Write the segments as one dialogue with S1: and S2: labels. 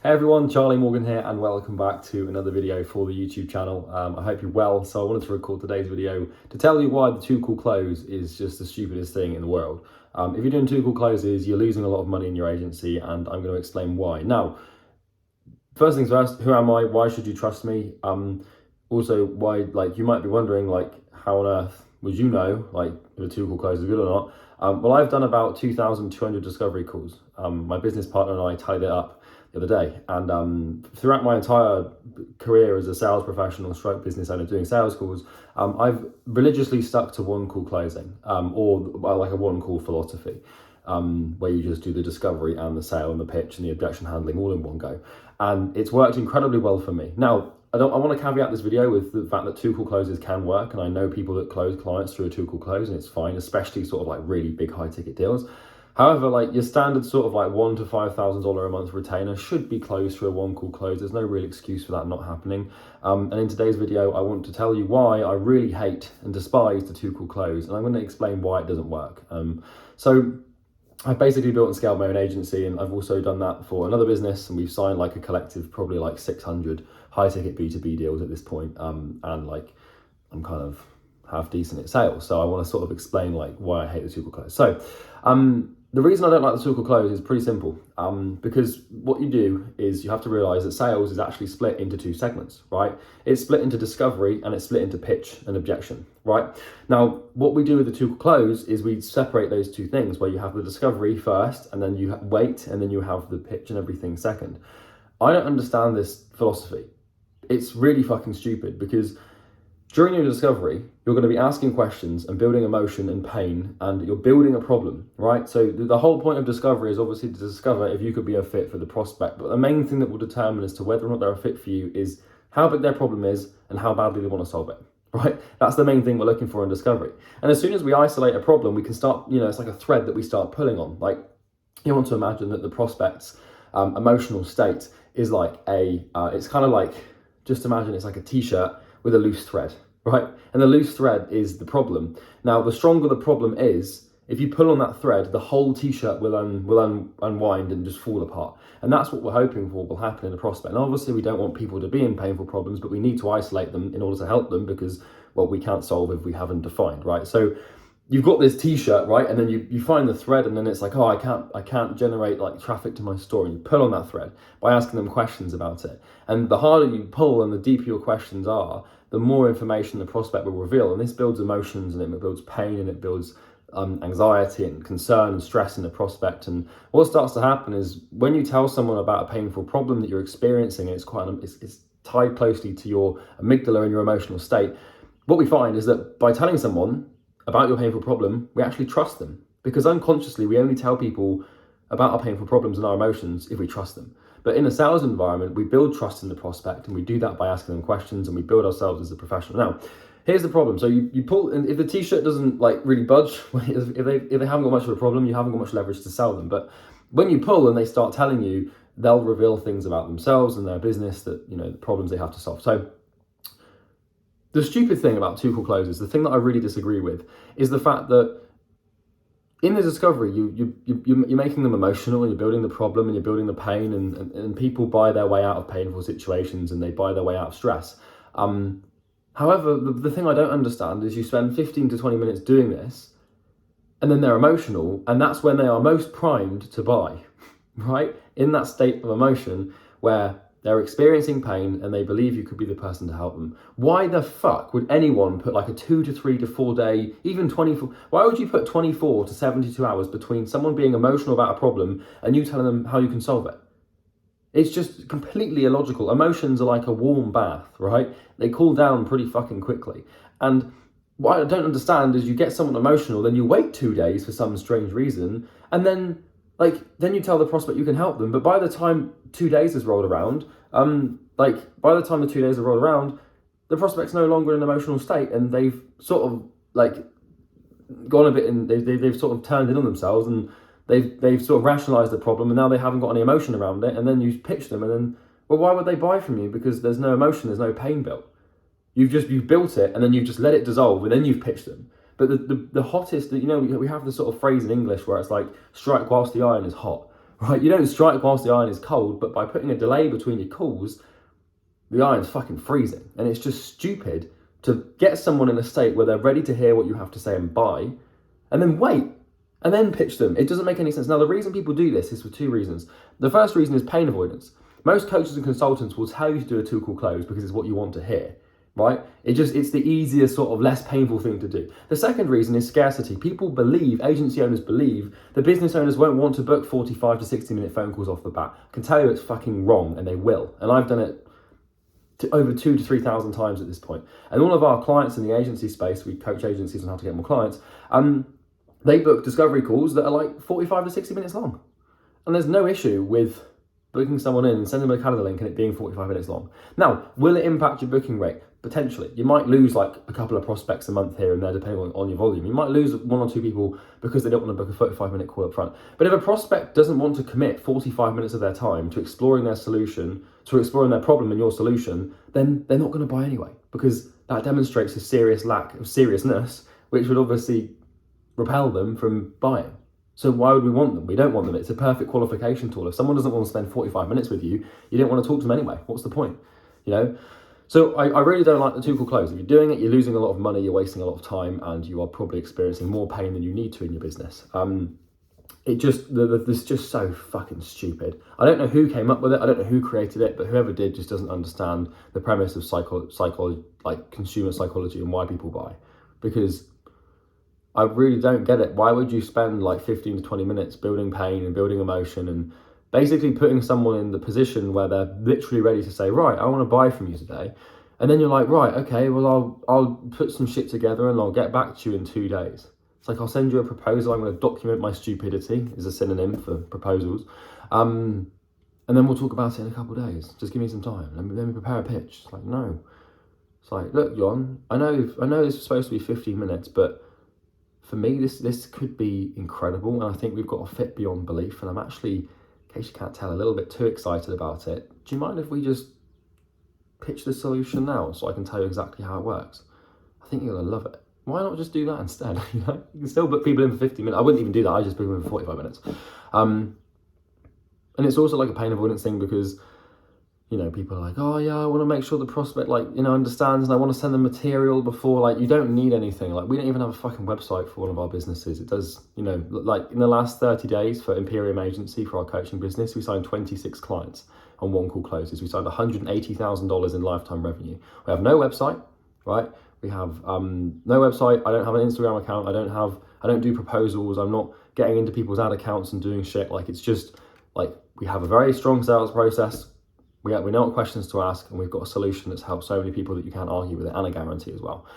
S1: Hey everyone, Charlie Morgan here and welcome back to another video for the YouTube channel. I hope you're well. So I wanted to record today's video to tell you why the too cool close is just the stupidest thing in the world. If you're doing too cool closes, you're losing a lot of money in your agency, and I'm going to explain why. Now, first things first, who am I? Why should you trust me? Also, why, you might be wondering, how on earth would you know, if a too cool close is good or not? Well, I've done about 2,200 discovery calls. My business partner and I tied it up the other day, and throughout my entire career as a sales professional stroke business owner doing sales calls, I've religiously stuck to one call closing, or like a one call philosophy, where you just do the discovery and the sale and the pitch and the objection handling all in one go, and it's worked incredibly well for me. Now, I want to caveat this video with the fact that two call closes can work, and I know people that close clients through a two call close, and it's fine, especially sort of really big high ticket deals. However, your standard sort of $1,000 to $5,000 a month retainer should be closed through a one call close. There's no real excuse for that not happening. And in today's video, I want to tell you why I really hate and despise the two call close, and I'm going to explain why it doesn't work. So I've basically built and scaled my own agency, and I've also done that for another business, and we've signed a collective probably 600 high ticket B2B deals at this point. And I'm kind of half decent at sales, so I want to sort of explain why I hate the two call close. So the reason I don't like the two call close is pretty simple, because what you do is you have to realize that sales is actually split into two segments, right? It's split into discovery and it's split into pitch and objection, right? Now, what we do with the two call close is we separate those two things, where you have the discovery first and then you wait and then you have the pitch and everything second. I don't understand this philosophy. It's really fucking stupid, because during your discovery, you're going to be asking questions and building emotion and pain, and you're building a problem, right? So the whole point of discovery is obviously to discover if you could be a fit for the prospect. But the main thing that will determine as to whether or not they're a fit for you is how big their problem is and how badly they want to solve it, right? That's the main thing we're looking for in discovery. And as soon as we isolate a problem, we can start, it's like a thread that we start pulling on. You want to imagine that the prospect's emotional state is it's kind of just imagine it's like a t-shirt with a loose thread, right? And the loose thread is the problem. Now, the stronger the problem is, if you pull on that thread, the whole t-shirt will unwind and just fall apart. And that's what we're hoping for will happen in a prospect. And obviously, we don't want people to be in painful problems, but we need to isolate them in order to help them, because, well, we can't solve if we haven't defined, right? So you've got this t-shirt, right? And then you find the thread, and then it's like, oh, I can't generate traffic to my store. And you pull on that thread by asking them questions about it. And the harder you pull and the deeper your questions are, the more information the prospect will reveal. And this builds emotions, and it builds pain, and it builds anxiety and concern and stress in the prospect. And what starts to happen is, when you tell someone about a painful problem that you're experiencing, it's tied closely to your amygdala and your emotional state. What we find is that by telling someone about your painful problem, we actually trust them, because unconsciously we only tell people about our painful problems and our emotions if we trust them. But in a sales environment, we build trust in the prospect, and we do that by asking them questions, and we build ourselves as a professional. Now, here's the problem. So you pull, and if the t-shirt doesn't really budge, if they haven't got much of a problem, you haven't got much leverage to sell them. But when you pull and they start telling you, they'll reveal things about themselves and their business that, the problems they have to solve. So the stupid thing about two call closes, the thing that I really disagree with, is the fact that in the discovery, you're making them emotional, and you're building the problem, and you're building the pain, and people buy their way out of painful situations, and they buy their way out of stress. However, the thing I don't understand is you spend 15 to 20 minutes doing this, and then they're emotional, and that's when they are most primed to buy, right? In that state of emotion where they're experiencing pain and they believe you could be the person to help them. Why the fuck would anyone put a 2 to 3 to 4 day, even 24, why would you put 24 to 72 hours between someone being emotional about a problem and you telling them how you can solve it? It's just completely illogical. Emotions are like a warm bath, right? They cool down pretty fucking quickly. And what I don't understand is, you get someone emotional, then you wait 2 days for some strange reason, and then you tell the prospect you can help them. But by the time 2 days has rolled around, the prospect's no longer in an emotional state, and they've sort of gone a bit, and they've sort of turned in on themselves, and they've sort of rationalized the problem, and now they haven't got any emotion around it. And then you pitch them, and then, well, why would they buy from you? Because there's no emotion, there's no pain built. You've built it, and then you've just let it dissolve, and then you've pitched them. But the hottest, we have this sort of phrase in English where it's strike whilst the iron is hot, right? You don't strike whilst the iron is cold, but by putting a delay between your calls, the iron's fucking freezing. And it's just stupid to get someone in a state where they're ready to hear what you have to say and buy, and then wait, and then pitch them. It doesn't make any sense. Now, the reason people do this is for two reasons. The first reason is pain avoidance. Most coaches and consultants will tell you to do a two-call close because it's what you want to hear, right? It's the easier, sort of less painful thing to do. The second reason is scarcity. People believe, agency owners believe, that business owners won't want to book 45 to 60-minute phone calls off the bat. I can tell you it's fucking wrong, and they will. And I've done it over 2,000 to 3,000 times at this point. And all of our clients in the agency space, we coach agencies on how to get more clients, they book discovery calls that are like 45 to 60 minutes long. And there's no issue with booking someone in and sending them a calendar link and it being 45 minutes long. Now, will it impact your booking rate? Potentially. You might lose like a couple of prospects a month here and there, depending on your volume. You might lose one or two people because they don't want to book a 45-minute call up front. But if a prospect doesn't want to commit 45 minutes of their time to exploring their solution, to exploring their problem and your solution, then they're not going to buy anyway, because that demonstrates a serious lack of seriousness, which would obviously repel them from buying. So why would we want them? We don't want them. It's a perfect qualification tool. If someone doesn't want to spend 45 minutes with you, you don't want to talk to them anyway. What's the point? You know? So I really don't like the two-call close. If you're doing it, you're losing a lot of money, you're wasting a lot of time, and you are probably experiencing more pain than you need to in your business. This is just so fucking stupid. I don't know who came up with it. I don't know who created it, but whoever did just doesn't understand the premise of psychology, like consumer psychology, and why people buy. Because I really don't get it. Why would you spend like 15 to 20 minutes building pain and building emotion and basically putting someone in the position where they're literally ready to say, right, I want to buy from you today. And then you're like, right, okay, well, I'll put some shit together and I'll get back to you in 2 days. It's like, I'll send you a proposal. I'm going to document my stupidity, is a synonym for proposals. And then we'll talk about it in a couple of days. Just give me some time. Let me prepare a pitch. It's like, no. It's like, look, John, I know this is supposed to be 15 minutes, but for me, this could be incredible. And I think we've got a fit beyond belief. And I'm actually, in case you can't tell, a little bit too excited about it. Do you mind if we just pitch the solution now so I can tell you exactly how it works? I think you're going to love it. Why not just do that instead? You know, you can still book people in for 50 minutes. I wouldn't even do that. I just book them in for 45 minutes. And it's also like a pain avoidance thing because, you know, people are like, oh yeah, I want to make sure the prospect, like, you know, understands, and I want to send them material before, like, you don't need anything. Like, we don't even have a fucking website for one of our businesses. It does, you know, like in the last 30 days for Imperium Agency, for our coaching business, we signed 26 clients on one call closes. We signed $180,000 in lifetime revenue. We have no website, right? We have no website. I don't have an Instagram account. I don't do proposals. I'm not getting into people's ad accounts and doing shit. Like, it's just like, we have a very strong sales process. We know what questions to ask, and we've got a solution that's helped so many people that you can't argue with it, and a guarantee as well.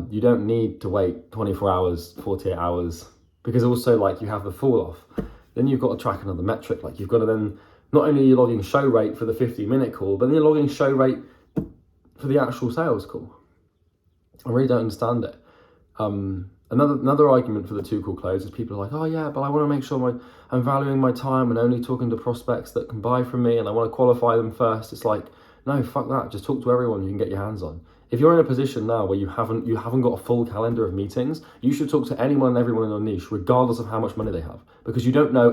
S1: You don't need to wait 24 hours, 48 hours, because also, like, you have the fall off. Then you've got to track another metric. Like, you've got to then, not only are you logging show rate for the 50-minute call, but then you're logging show rate for the actual sales call. I really don't understand it. Another argument for the two-call close is people are like, oh yeah, but I want to make sure I'm valuing my time and only talking to prospects that can buy from me, and I want to qualify them first. It's like, no, fuck that. Just talk to everyone you can get your hands on. If you're in a position now where you haven't got a full calendar of meetings, you should talk to anyone and everyone in your niche, regardless of how much money they have, because you don't know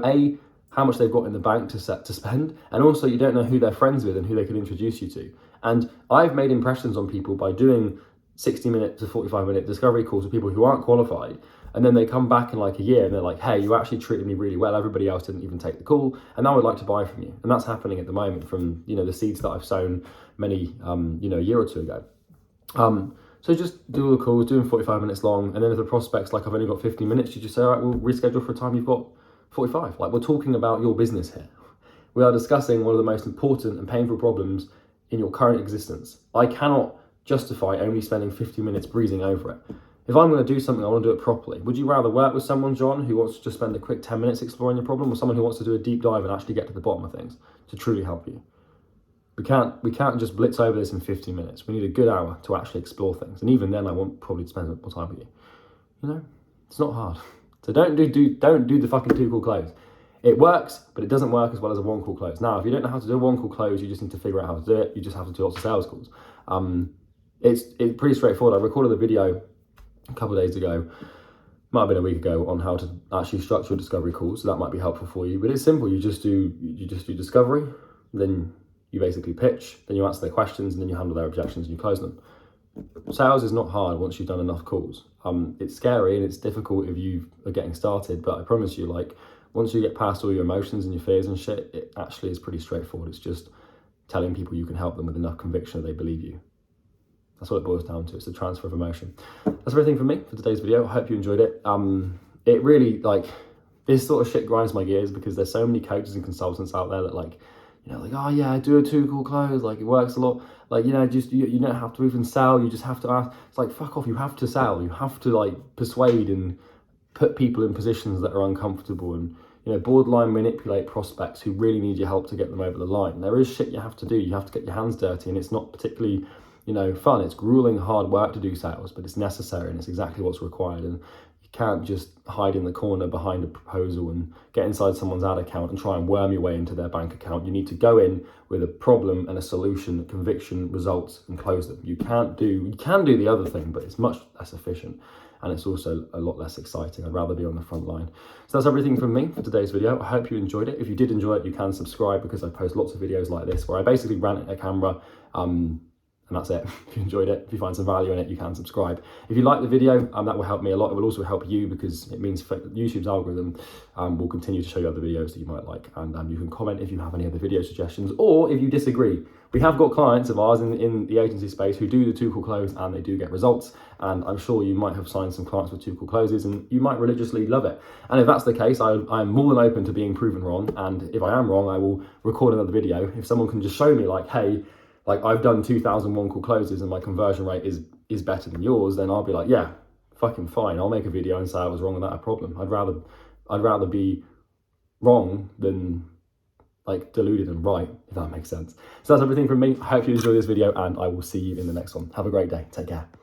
S1: how much they've got in the bank to spend, and also you don't know who they're friends with and who they can introduce you to. And I've made impressions on people by doing 60-minute to 45-minute discovery calls with people who aren't qualified, and then they come back in like a year and they're like, hey, you actually treated me really well, everybody else didn't even take the call, and now I'd like to buy from you. And that's happening at the moment from, you know, the seeds that I've sown many a year or two ago. So just do all the calls, do them 45 minutes long, and then if the prospect's like, I've only got 15 minutes, you just say, all right, we'll reschedule for a time you've got 45. Like, we're talking about your business here. We are discussing one of the most important and painful problems in your current existence. I cannot justify only spending 50 minutes breezing over it. If I'm going to do something, I want to do it properly. Would you rather work with someone, John, who wants to just spend a quick 10 minutes exploring your problem, or someone who wants to do a deep dive and actually get to the bottom of things to truly help you? We can't just blitz over this in 15 minutes. We need a good hour to actually explore things. And even then, I want probably to spend more time with you. You know, it's not hard. So don't do the fucking two-call close. It works, but it doesn't work as well as a one-call close. Now, if you don't know how to do a one-call close, you just need to figure out how to do it. You just have to do lots of sales calls. It's pretty straightforward. I recorded a video a couple of days ago might have been a week ago, on how to actually structure discovery calls. So that might be helpful for you. But it's simple. You just do discovery, then you basically pitch, then you answer their questions, and then you handle their objections and you close them. Sales is not hard once you've done enough calls. It's scary and it's difficult if you are getting started, but I promise you, like, once you get past all your emotions and your fears and shit, it actually is pretty straightforward. It's just telling people you can help them with enough conviction that they believe you. That's what it boils down to. It's the transfer of emotion. That's everything from me for today's video. I hope you enjoyed it. It really, like, this sort of shit grinds my gears because there's so many coaches and consultants out there that, like, you know, like, oh yeah, I do a 2 call close, like, it works a lot. Like, you know, just you don't have to even sell, you just have to ask. It's like, fuck off, you have to sell. You have to, like, persuade and put people in positions that are uncomfortable and, you know, borderline manipulate prospects who really need your help to get them over the line. There is shit you have to do. You have to get your hands dirty, and it's not particularly, you know, fun. It's grueling, hard work to do sales, but it's necessary and it's exactly what's required. And you can't just hide in the corner behind a proposal and get inside someone's ad account and try and worm your way into their bank account. You need to go in with a problem and a solution, conviction, results, and close them. You can do the other thing, but it's much less efficient. And it's also a lot less exciting. I'd rather be on the front line. So that's everything from me for today's video. I hope you enjoyed it. If you did enjoy it, you can subscribe because I post lots of videos like this where I basically rant at a camera. And that's it. If you enjoyed it, if you find some value in it, you can subscribe. If you like the video, that will help me a lot. It will also help you because it means YouTube's algorithm will continue to show you other videos that you might like. And you can comment if you have any other video suggestions or if you disagree. We have got clients of ours in the agency space who do the 2 call close and they do get results. And I'm sure you might have signed some clients with 2 call closes and you might religiously love it. And if that's the case, I'm more than open to being proven wrong. And if I am wrong, I will record another video. If someone can just show me, like, hey, like, I've done 2001 call closes and my conversion rate is better than yours, then I'll be like, yeah, fucking fine. I'll make a video and say I was wrong without a problem. I'd rather be wrong than, like, deluded and right, if that makes sense. So that's everything from me. I hope you enjoyed this video and I will see you in the next one. Have a great day. Take care.